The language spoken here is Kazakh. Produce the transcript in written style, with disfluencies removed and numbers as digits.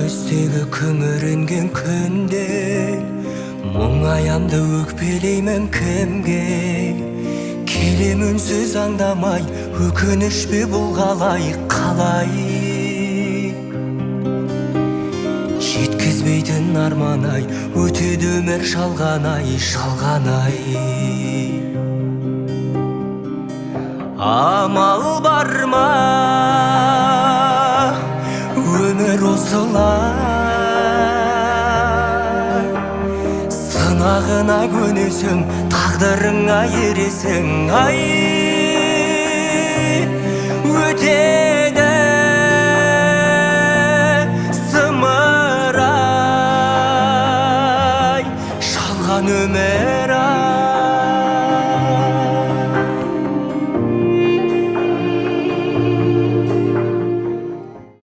көздегі күңіренген күндер мұңаямды өкпелеймін кімге келем үнсіз аңдамай өкініш пе бұл қалай жеткізбейтін арман-ай өтеді өмір жалған-ай амал бар ма өмір осылай сынағына көнесің тағдырыңа ересің ай өте